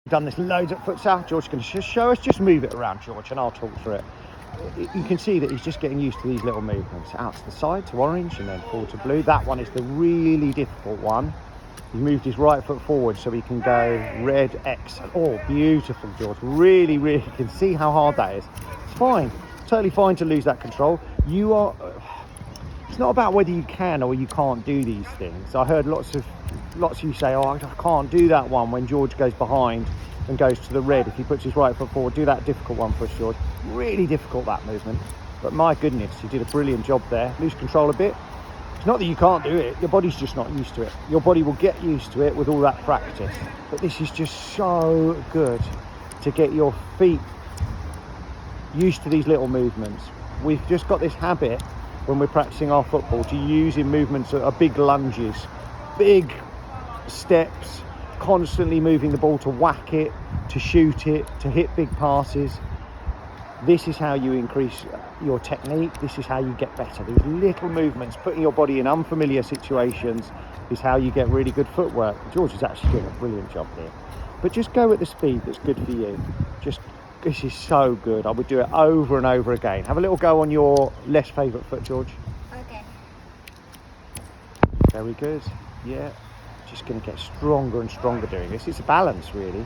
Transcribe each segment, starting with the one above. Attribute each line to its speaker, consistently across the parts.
Speaker 1: Done this loads at futsal. George's going to show us. Just move it around, George, and I'll talk through it. You can see that he's just getting used to these little movements. Out to the side to orange and then forward to blue. That one is the really difficult one. He moved his right foot forward so he can go red X. Oh, beautiful, George. Really, really can see how hard that is. It's fine. Totally fine to lose that control. You are... It's not about whether you can or you can't do these things. I heard lots of you say, oh, I can't do that one when George goes behind and goes to the red. If he puts his right foot forward, do that difficult one for us, George. Really difficult, that movement. But my goodness, you did a brilliant job there. Lose control a bit. It's not that you can't do it. Your body's just not used to it. Your body will get used to it with all that practice. But this is just so good to get your feet used to these little movements. We've just got this habit when we're practicing our football to use in movements that are big lunges, big steps, constantly moving the ball to whack it, to shoot it, to hit big passes. This is how you increase your technique. This is how you get better. These little movements, putting your body in unfamiliar situations, is how you get really good footwork. George is actually doing a brilliant job here. But just go at the speed that's good for you. This is so good. I would do it over and over again. Have a little go on your less favourite foot, George.
Speaker 2: Okay.
Speaker 1: Very good. Yeah. Just going to get stronger and stronger doing this. It's a balance, really.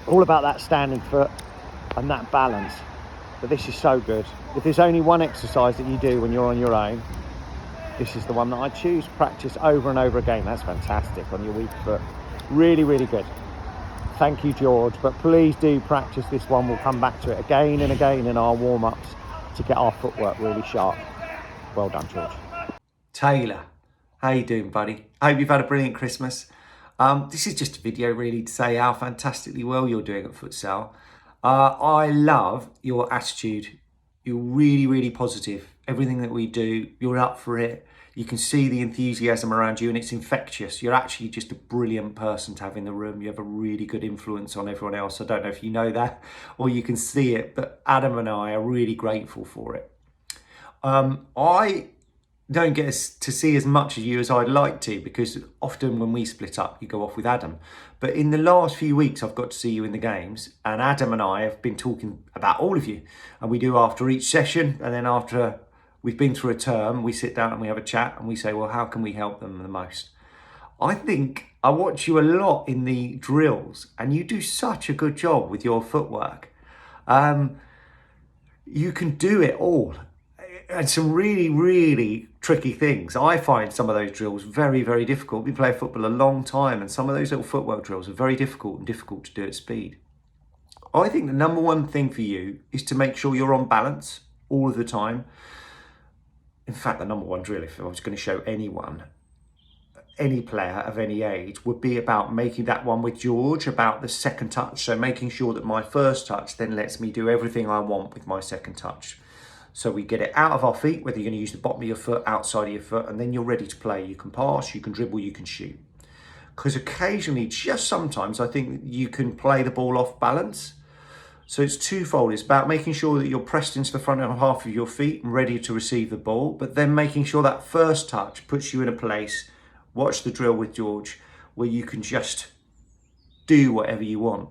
Speaker 1: All about that standing foot and that balance. But this is so good. If there's only one exercise that you do when you're on your own, this is the one that I choose. Practice over and over again. That's fantastic on your weak foot. Really, really good. Thank you, George, but please do practice this one. We'll come back to it again and again in our warm-ups to get our footwork really sharp. Well done, George.
Speaker 3: Taylor, how you doing, buddy? I hope you've had a brilliant Christmas. This is just a video really to say how fantastically well you're doing at futsal. I love your attitude. You're really, really positive. Everything that we do, you're up for it. You can see the enthusiasm around you and it's infectious. You're actually just a brilliant person to have in the room. You have a really good influence on everyone else. I don't know if you know that or you can see it, but Adam and I are really grateful for it. I don't get to see as much of you as I'd like to because often when we split up, you go off with Adam. But in the last few weeks, I've got to see you in the games and Adam and I have been talking about all of you. And we do after each session and then after we've been through a term, we sit down and we have a chat and we say, well, how can we help them the most? I think I watch you a lot in the drills and you do such a good job with your footwork. You can do it all. And some really, really tricky things. I find some of those drills very, very difficult. We play football a long time and some of those little footwork drills are very difficult and difficult to do at speed. I think the number one thing for you is to make sure you're on balance all of the time. In fact, the number one drill, if I was going to show anyone, any player of any age, would be about making that one with George, about the second touch. So making sure that my first touch then lets me do everything I want with my second touch. So we get it out of our feet, whether you're going to use the bottom of your foot, outside of your foot, and then you're ready to play. You can pass, you can dribble, you can shoot. Because occasionally, just sometimes, I think you can play the ball off balance. So it's twofold. It's about making sure that you're pressed into the front half of your feet and ready to receive the ball, but then making sure that first touch puts you in a place, watch the drill with George, where you can just do whatever you want.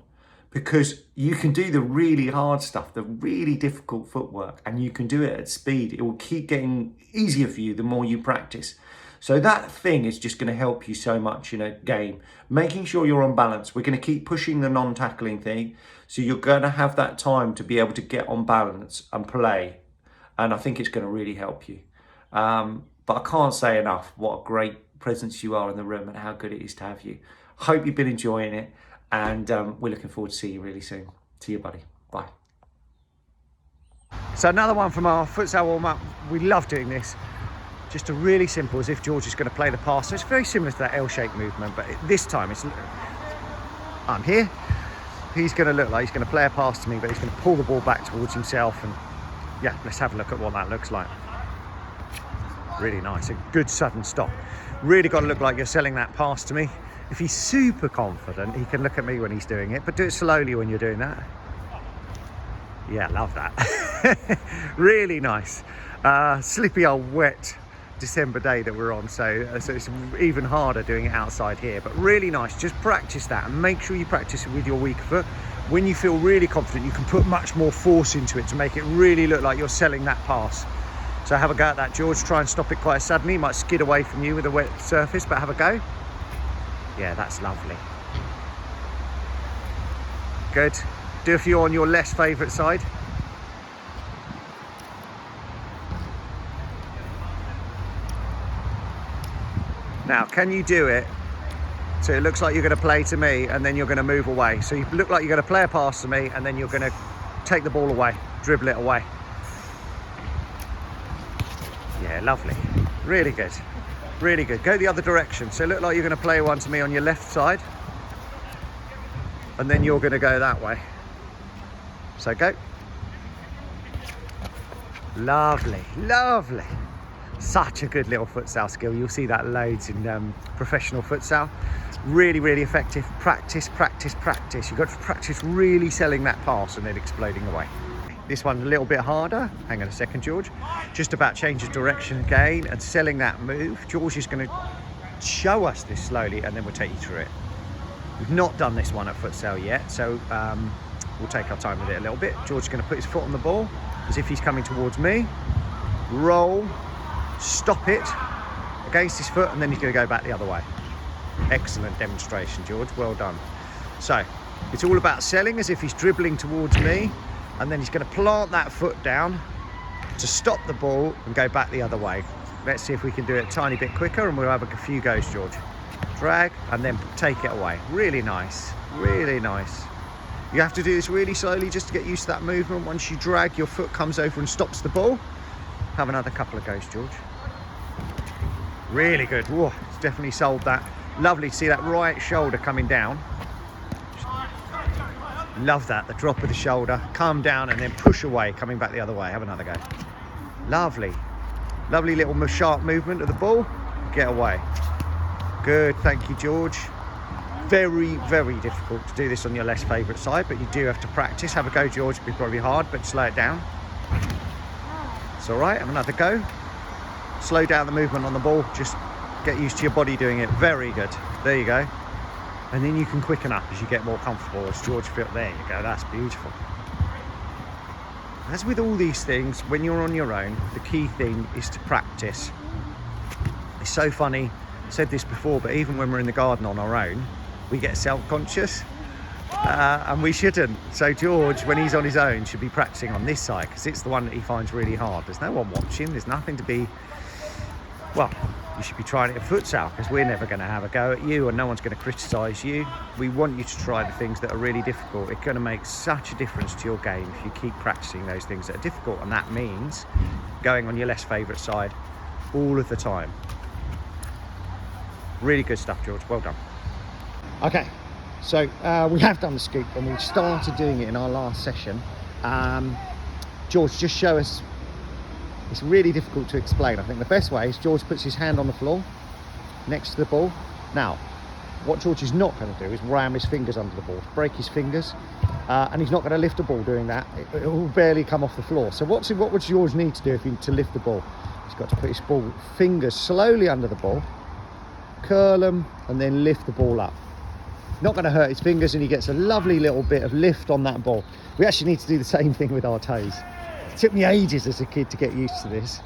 Speaker 3: Because you can do the really hard stuff, the really difficult footwork, and you can do it at speed. It will keep getting easier for you the more you practice. So that thing is just going to help you so much in a game. Making sure you're on balance. We're going to keep pushing the non-tackling thing. So you're going to have that time to be able to get on balance and play. And I think it's going to really help you. But I can't say enough what a great presence you are in the room and how good it is to have you. Hope you've been enjoying it. And we're looking forward to seeing you really soon. See you, buddy. Bye.
Speaker 1: So another one from our futsal warm-up. We love doing this. Just a really simple, as if George is going to play the pass. So it's very similar to that L-shaped movement, but this time I'm here. He's going to look like he's going to play a pass to me, but he's going to pull the ball back towards himself. And yeah, let's have a look at what that looks like. Really nice. A good sudden stop. Really got to look like you're selling that pass to me. If he's super confident, he can look at me when he's doing it, but do it slowly when you're doing that. Yeah, love that. Really nice. Slippy old wet December day that we're on, so it's even harder doing it outside here, but really nice. Just practice that and make sure you practice it with your weaker foot. When you feel really confident, you can put much more force into it to make it really look like you're selling that pass. So have a go at that, George. Try and stop it quite suddenly. It might skid away from you with a wet surface, but have a go. Yeah, that's lovely. Good. Do a few on your less favourite side. Now, can you do it so it looks like you're going to play to me and then you're going to move away? So you look like you're going to play a pass to me and then you're going to take the ball away, dribble it away. Yeah, lovely. Really good. Really good. Go the other direction. So look like you're going to play one to me on your left side and then you're going to go that way. So go. Lovely, lovely. Such a good little futsal skill. You'll see that loads in professional futsal. Really, really effective. Practice, practice, practice. You've got to practice really selling that pass and then exploding away. This one's a little bit harder. Hang on a second, George. Just about change of direction again and selling that move. George is going to show us this slowly and then we'll take you through it. We've not done this one at futsal yet, so we'll take our time with it a little bit. George is going to put his foot on the ball as if he's coming towards me. Roll. Stop it against his foot and then he's going to go back the other way. Excellent demonstration, George. Well done. So it's all about selling as if he's dribbling towards me and then he's going to plant that foot down to stop the ball and go back the other way. Let's see if we can do it a tiny bit quicker and we'll have a few goes, George. Drag and then take it away. Really nice. Really nice. You have to do this really slowly just to get used to that movement. Once you drag, your foot comes over and stops the ball. Have another couple of goes, George. Really good. Whoa, it's definitely sold that. Lovely to see that right shoulder coming down. Love that, the drop of the shoulder. Come down and then push away, coming back the other way. Have another go. Lovely. Lovely little sharp movement of the ball. Get away. Good, thank you, George. Very, very difficult to do this on your less favourite side, but you do have to practice. Have a go, George. It'll be probably hard, but slow it down. It's all right, have another go. Slow down the movement on the ball, just get used to your body doing it. Very good, there you go. And then you can quicken up as you get more comfortable, as George feels. There you go, that's beautiful. As with all these things, when you're on your own, the key thing is to practice. It's so funny, I said this before, but even when we're in the garden on our own, we get self-conscious. And we shouldn't. So George, when he's on his own, should be practicing on this side because it's the one that he finds really hard. There's no one watching. There's nothing to be, well, you should be trying it at futsal because we're never going to have a go at you and no one's going to criticise you. We want you to try the things that are really difficult. It's going to make such a difference to your game if you keep practicing those things that are difficult, and that means going on your less favourite side all of the time. Really good stuff, George. Well done. Okay. So we have done the scoop and we started doing it in our last session. George, just show us. It's really difficult to explain. I think the best way is George puts his hand on the floor next to the ball. Now, what George is not going to do is ram his fingers under the ball, break his fingers, and he's not going to lift the ball doing that. It will barely come off the floor. So what would George need to do to lift the ball? He's got to put his fingers slowly under the ball, curl them, and then lift the ball up. Not going to hurt his fingers, and he gets a lovely little bit of lift on that ball. We actually need to do the same thing with our toes. It took me ages as a kid to get used to this.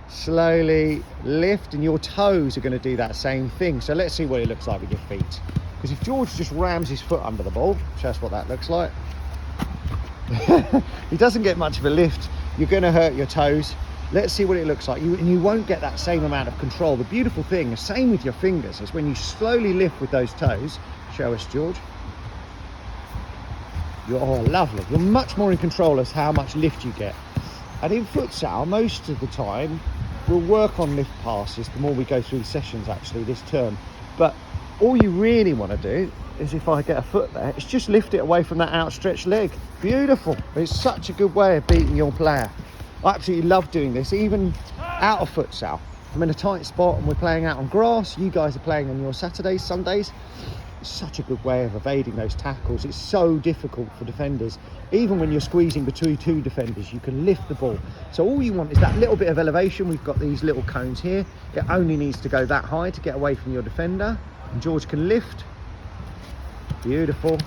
Speaker 1: Slowly lift, and your toes are going to do that same thing. So let's see what it looks like with your feet. Because if George just rams his foot under the ball, show us what that looks like. He doesn't get much of a lift. You're going to hurt your toes. Let's see what it looks like. And you won't get that same amount of control. The beautiful thing, the same with your fingers, is when you slowly lift with those toes. Show us, George. Oh, lovely. You're much more in control as how much lift you get. And in futsal, most of the time, we'll work on lift passes the more we go through the sessions, actually, this term. But all you really want to do is, if I get a foot there, is just lift it away from that outstretched leg. Beautiful. It's such a good way of beating your player. I absolutely love doing this, even out of futsal. I'm in a tight spot and we're playing out on grass. You guys are playing on your Saturdays, Sundays. It's such a good way of evading those tackles. It's so difficult for defenders. Even when you're squeezing between two defenders, you can lift the ball. So all you want is that little bit of elevation. We've got these little cones here. It only needs to go that high to get away from your defender. And George can lift. Beautiful.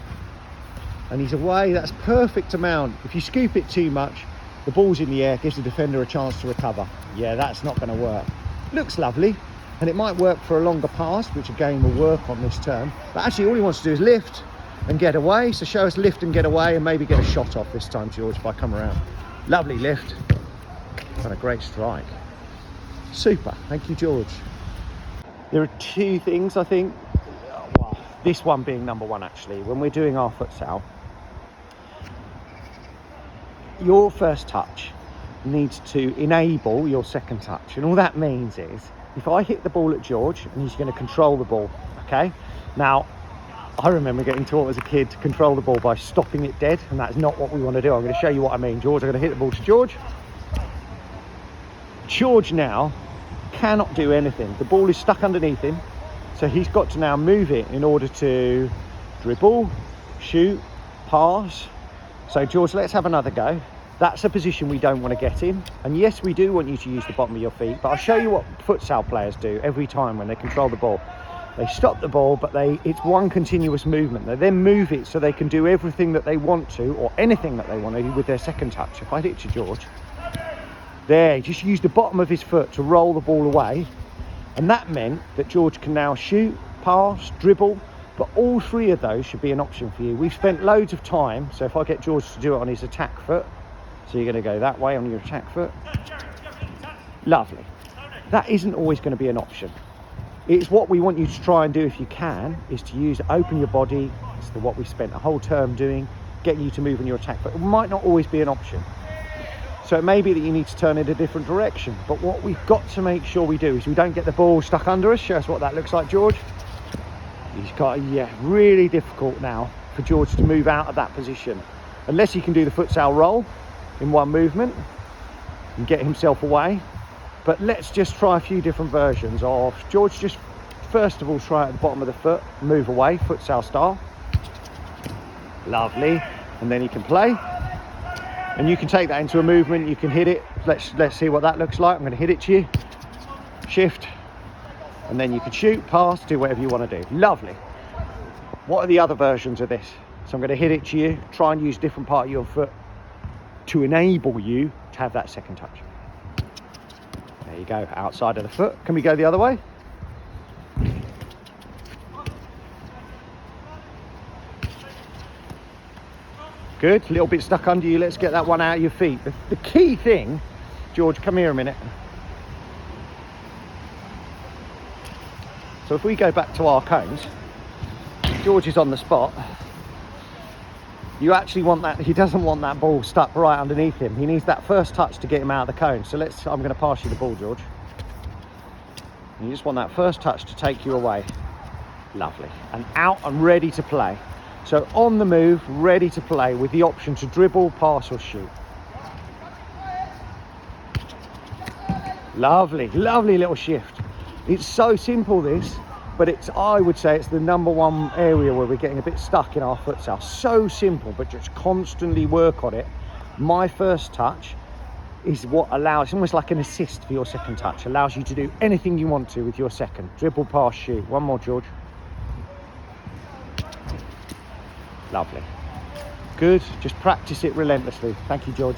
Speaker 1: And he's away. That's perfect amount. If you scoop it too much, the ball's in the air, gives the defender a chance to recover. Yeah, that's not going to work. Looks lovely, and it might work for a longer pass, which again will work on this turn. But actually all he wants to do is lift and get away. So show us lift and get away, and maybe get a shot off this time, George, if I come around. Lovely lift. And a great strike. Super. Thank you, George. There are two things, I think. Well, this one being number one, actually. When we're doing our futsal, your first touch needs to enable your second touch, and all that means is if I hit the ball at George and he's going to control the ball, okay? Now I remember getting taught as a kid to control the ball by stopping it dead, and that's not what we want to do. I'm going to show you what I mean. George, I'm going to hit the ball to George. George now cannot do anything. The ball is stuck underneath him, so he's got to now move it in order to dribble, shoot, pass. So George, let's have another go. That's a position we don't want to get in. And yes, we do want you to use the bottom of your feet, but I'll show you what futsal players do every time when they control the ball. They stop the ball, but it's one continuous movement. They then move it so they can do everything that they want to, or anything that they want to do with their second touch. If I hit to George, there, he just used the bottom of his foot to roll the ball away. And that meant that George can now shoot, pass, dribble, but all three of those should be an option for you. We've spent loads of time, so if I get George to do it on his attack foot, so you're going to go that way on your attack foot. Lovely. That isn't always going to be an option. It's what we want you to try and do if you can, is to open your body. It's what we spent a whole term doing, getting you to move on your attack foot. It might not always be an option. So it may be that you need to turn it a different direction. But what we've got to make sure we do is we don't get the ball stuck under us. Show us what that looks like, George. He's got, yeah, really difficult now for George to move out of that position. Unless he can do the futsal roll in one movement and get himself away. But let's just try a few different versions of George. Just first of all, try at the bottom of the foot, move away, futsal style. Lovely. And then he can play. And you can take that into a movement, you can hit it. Let's see what that looks like. I'm going to hit it to you. Shift. And then you can shoot, pass, do whatever you want to do. Lovely. What are the other versions of this? So I'm going to hit it to you, try and use a different part of your foot to enable you to have that second touch. There you go, outside of the foot. Can we go the other way? Good, a little bit stuck under you. Let's get that one out of your feet. The key thing, George, come here a minute. So if we go back to our cones, George is on the spot. You actually want that, he doesn't want that ball stuck right underneath him. He needs that first touch to get him out of the cone. So I'm going to pass you the ball, George. You just want that first touch to take you away. Lovely. And out and ready to play. So on the move, ready to play with the option to dribble, pass or shoot. Lovely, lovely little shift. It's so simple this, but I would say it's the number one area where we're getting a bit stuck in our futsal. So simple, but just constantly work on it. My first touch is what allows, it's almost like an assist for your second touch. Allows you to do anything you want to with your second. Dribble, pass, shoot. One more, George. Lovely. Good, just practice it relentlessly. Thank you, George.